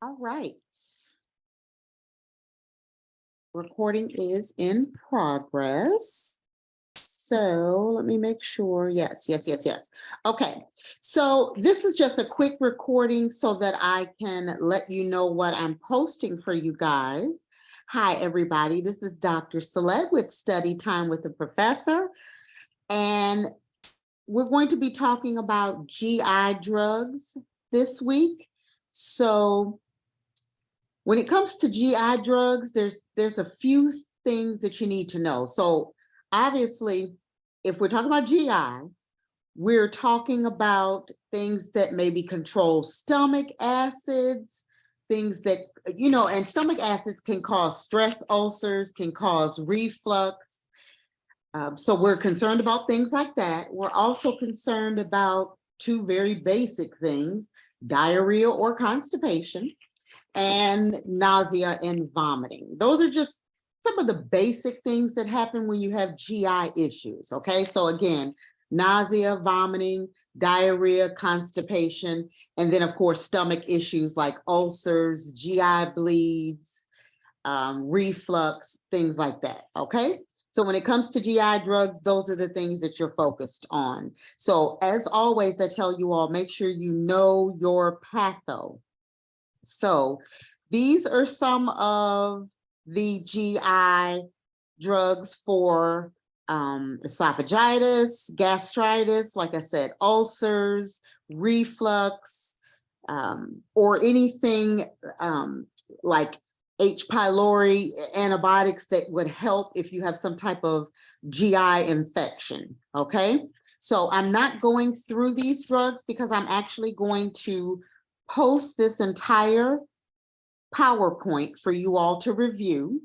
All right. Recording is in progress. So let me make sure. Yes. Okay. So this is just a quick recording so that I can let you know what I'm posting for you guys. Hi, everybody. This is Dr. Celeste with Study Time with the Professor. And we're going to be talking about GI drugs this week. So when it comes to GI drugs, there's a few things that you need to know. So obviously, if we're talking about GI, we're talking about things that maybe control stomach acids, things that, and stomach acids can cause stress ulcers, can cause reflux. So we're concerned about things like that. We're also concerned about two very basic things, diarrhea or constipation, and nausea and vomiting. Those are just some of the basic things that happen when you have GI issues, okay? So again, nausea, vomiting, diarrhea, constipation, and then of course, stomach issues like ulcers, GI bleeds, reflux, things like that, okay? So when it comes to GI drugs, those are the things that you're focused on. So as always, I tell you all, make sure you know your patho. So these are some of the GI drugs for esophagitis, gastritis, like I said, ulcers, reflux, or anything like H. pylori antibiotics that would help if you have some type of GI infection, okay? So I'm not going through these drugs because I'm actually going to post this entire PowerPoint for you all to review.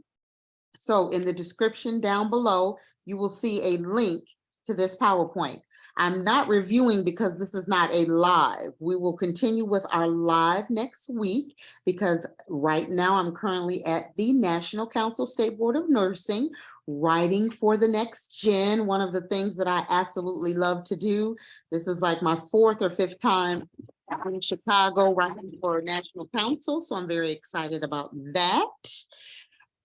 So in the description down below, you will see a link to this PowerPoint. I'm not reviewing because this is not a live. We will continue with our live next week because right now I'm currently at the National Council State Board of Nursing, writing for the next gen, one of the things that I absolutely love to do. This is like my 4th or 5th time in Chicago writing for National Council, so I'm very excited about that.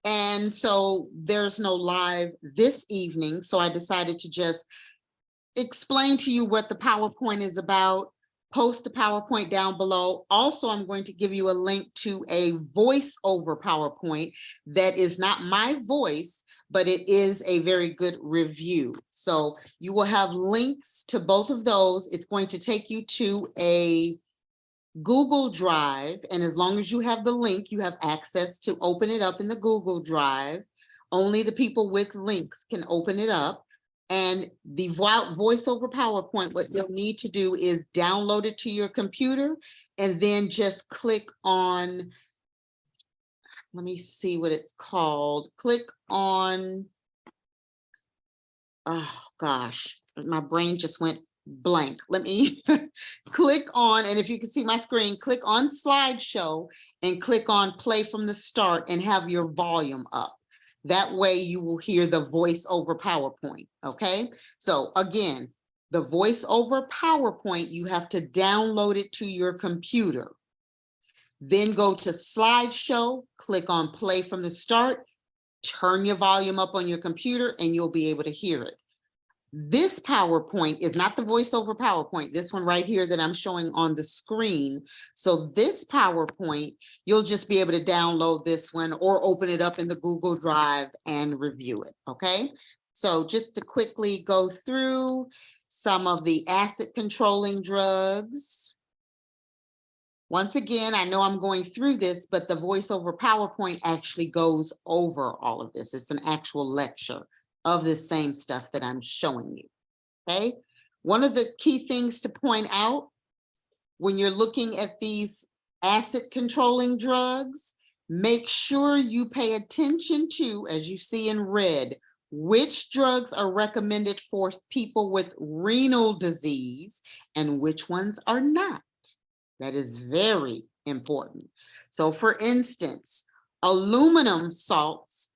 And so there's no live this evening, so I decided to just explain to you what the PowerPoint is about, post the PowerPoint down below. Also, I'm going to give you a link to a voiceover PowerPoint that is not my voice, but it is a very good review. So you will have links to both of those. It's going to take you to a Google Drive, and as long as you have the link, you have access to open it up in the Google Drive. Only the people with links can open it up. And the voiceover PowerPoint, what you'll need to do is download it to your computer and then just click on, let me see what it's called. Click on, oh gosh, my brain just went blank. Let me click on, and if you can see my screen, click on slideshow and click on play from the start and have your volume up. That way you will hear the voice over PowerPoint, okay? So again, the voice over PowerPoint, you have to download it to your computer. Then go to slideshow, click on play from the start, turn your volume up on your computer and you'll be able to hear it. This PowerPoint is not the voiceover PowerPoint, this one right here that I'm showing on the screen. So this PowerPoint, you'll just be able to download this one or open it up in the Google Drive and review it, okay? So just to quickly go through some of the acid controlling drugs. Once again, I know I'm going through this, but the voiceover PowerPoint actually goes over all of this. It's an actual lecture of the same stuff that I'm showing you, okay? One of the key things to point out when you're looking at these acid controlling drugs, make sure you pay attention to, as you see in red, which drugs are recommended for people with renal disease and which ones are not. That is very important. So for instance, aluminum salts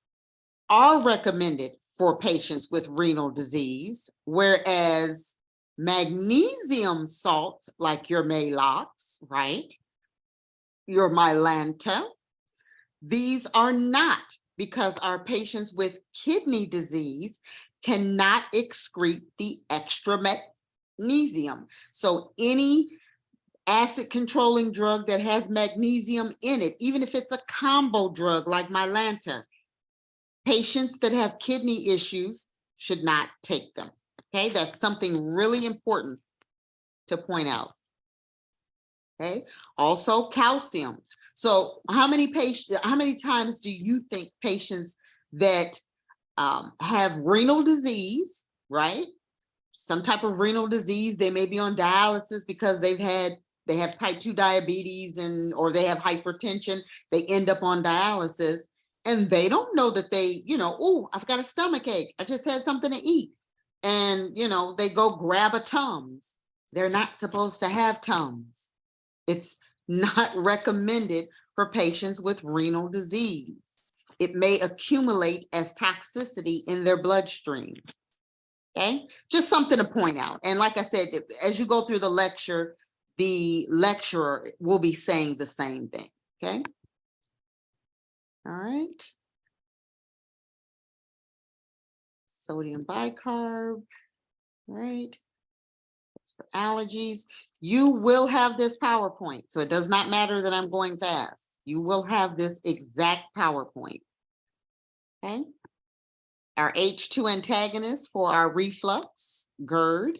are recommended for patients with renal disease, whereas magnesium salts, like your Maalox, right? your Mylanta. These are not because our patients with kidney disease cannot excrete the extra magnesium. So any acid controlling drug that has magnesium in it, even if it's a combo drug like Mylanta, patients that have kidney issues should not take them. Okay, that's something really important to point out. Okay, also calcium. So how many times do you think patients that have renal disease, right? Some type of renal disease, they may be on dialysis because they have type 2 diabetes or they have hypertension, they end up on dialysis and they don't know that they, oh, I've got a stomach ache, I just had something to eat. And, they go grab a Tums. They're not supposed to have Tums. It's not recommended for patients with renal disease. It may accumulate as toxicity in their bloodstream. Okay, just something to point out. And like I said, as you go through the lecturer will be saying the same thing. Okay. All right. Sodium bicarb. All right. That's for allergies. You will have this PowerPoint. So it does not matter that I'm going fast. You will have this exact PowerPoint. Okay. Our H2 antagonist for our reflux, GERD.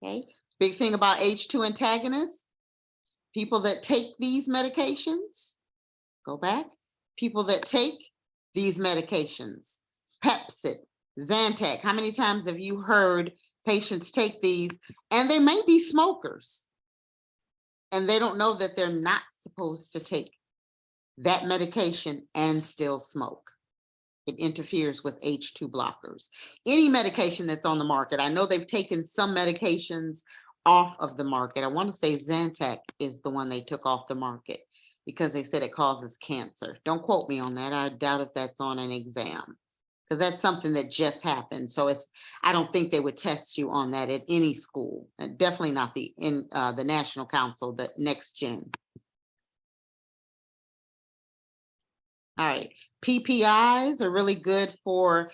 Okay, big thing about H2 antagonists, people that take these medications, go back, people that take these medications, Pepcid, Zantac, how many times have you heard patients take these and they may be smokers and they don't know that they're not supposed to take that medication and still smoke. It interferes with H2 blockers. Any medication that's on the market, I know they've taken some medications off of the market. I want to say Zantac is the one they took off the market because they said it causes cancer. Don't quote me on that. I doubt if that's on an exam because that's something that just happened. So I don't think they would test you on that at any school, and definitely not the National Council, the Next Gen. All right, PPIs are really good for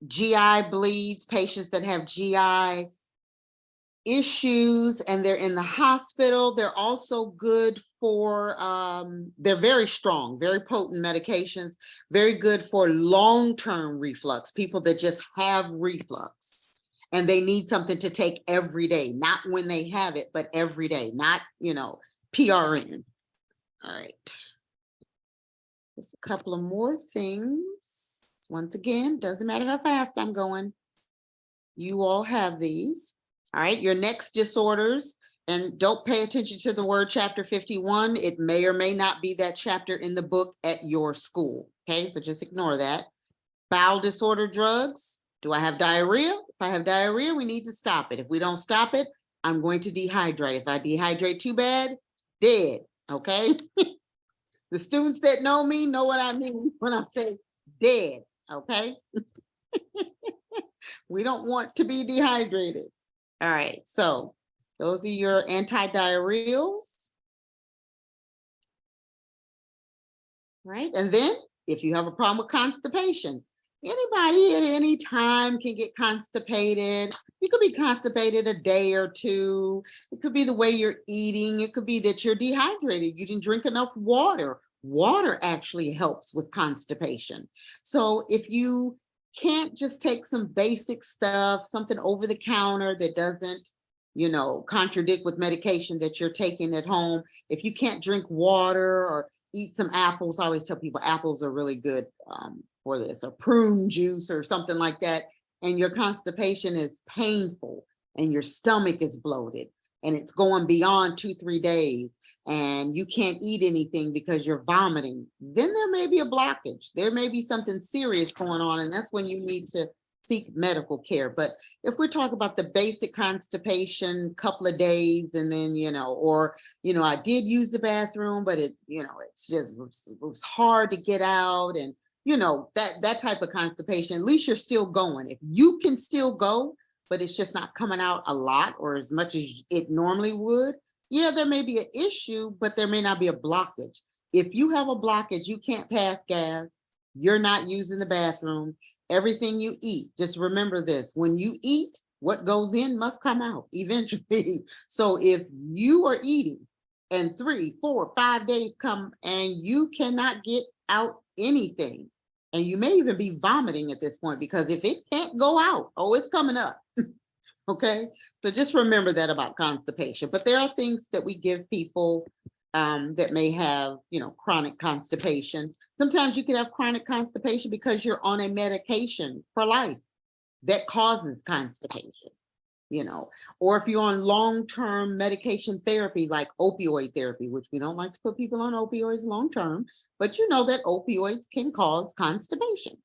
GI bleeds, patients that have GI issues and they're in the hospital. They're also good for, they're very strong, very potent medications, very good for long-term reflux, people that just have reflux and they need something to take every day, not when they have it, but every day, not, PRN. All right, just a couple of more things. Once again, doesn't matter how fast I'm going. You all have these. All right, your next disorders, and don't pay attention to the word chapter 51. It may or may not be that chapter in the book at your school. Okay, so just ignore that. Bowel disorder drugs. Do I have diarrhea? If I have diarrhea, we need to stop it. If we don't stop it, I'm going to dehydrate. If I dehydrate too bad, dead. Okay. The students that know me know what I mean when I say dead. Okay. We don't want to be dehydrated. All right, so those are your antidiarrheals. Right, and then if you have a problem with constipation, anybody at any time can get constipated. You could be constipated a day or two. It could be the way you're eating. It could be that you're dehydrated. You didn't drink enough water. Water actually helps with constipation. So if you can't just take some basic stuff, something over the counter that doesn't, contradict with medication that you're taking at home. If you can't drink water or eat some apples, I always tell people apples are really good for this, or prune juice or something like that. And your constipation is painful and your stomach is bloated and it's going beyond 2-3 days and you can't eat anything because you're vomiting, then there may be a blockage. There may be something serious going on, and that's when you need to seek medical care. But if we're talking about the basic constipation, couple of days, and then, I did use the bathroom, but it was hard to get out, and, that type of constipation, at least you're still going. If you can still go, but it's just not coming out a lot or as much as it normally would, yeah, there may be an issue, but there may not be a blockage. If you have a blockage, you can't pass gas, you're not using the bathroom, everything you eat, just remember this, when you eat, what goes in must come out eventually. So if you are eating and 3, 4, 5 days come and you cannot get out anything, and you may even be vomiting at this point, because if it can't go out, oh, it's coming up. Okay, so just remember that about constipation. But there are things that we give people that may have, chronic constipation. Sometimes you can have chronic constipation because you're on a medication for life that causes constipation, or if you're on long-term medication therapy, like opioid therapy, which we don't like to put people on opioids long-term, but you know that opioids can cause constipation.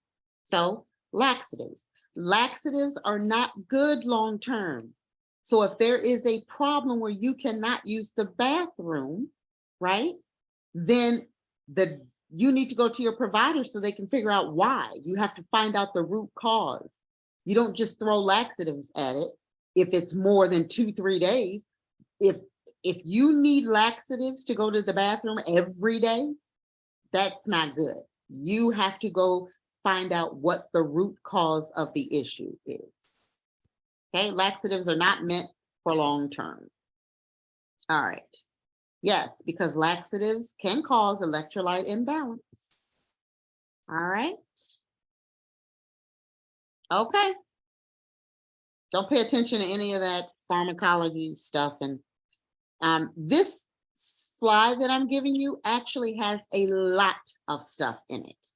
So laxatives. Laxatives are not good long-term. So if there is a problem where you cannot use the bathroom, right, then you need to go to your provider so they can figure out why. You have to find out the root cause. You don't just throw laxatives at it if it's more than 2-3 days. If you need laxatives to go to the bathroom every day, that's not good. You have to go find out what the root cause of the issue is. Okay, laxatives are not meant for long term. All right. Yes, because laxatives can cause electrolyte imbalance. All right. Okay. Don't pay attention to any of that pharmacology stuff. And this slide that I'm giving you actually has a lot of stuff in it.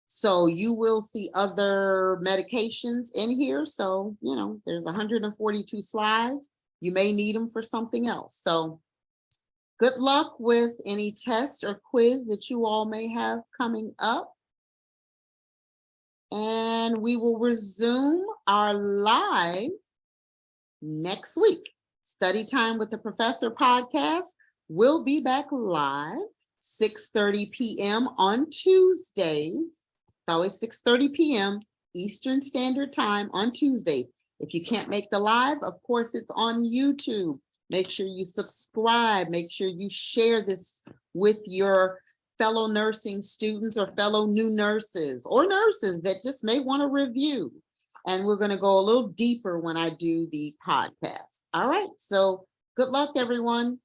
So you will see other medications in here. So, there's 142 slides. You may need them for something else. So good luck with any test or quiz that you all may have coming up. And we will resume our live next week. Study Time with the Professor podcast will be back live 6:30 p.m. on Tuesdays. It's always 6:30 p.m. Eastern Standard Time on Tuesdays. If you can't make the live, of course, it's on YouTube. Make sure you subscribe. Make sure you share this with your fellow nursing students or fellow new nurses or nurses that just may want to review. And we're going to go a little deeper when I do the podcast. All right. So good luck, everyone.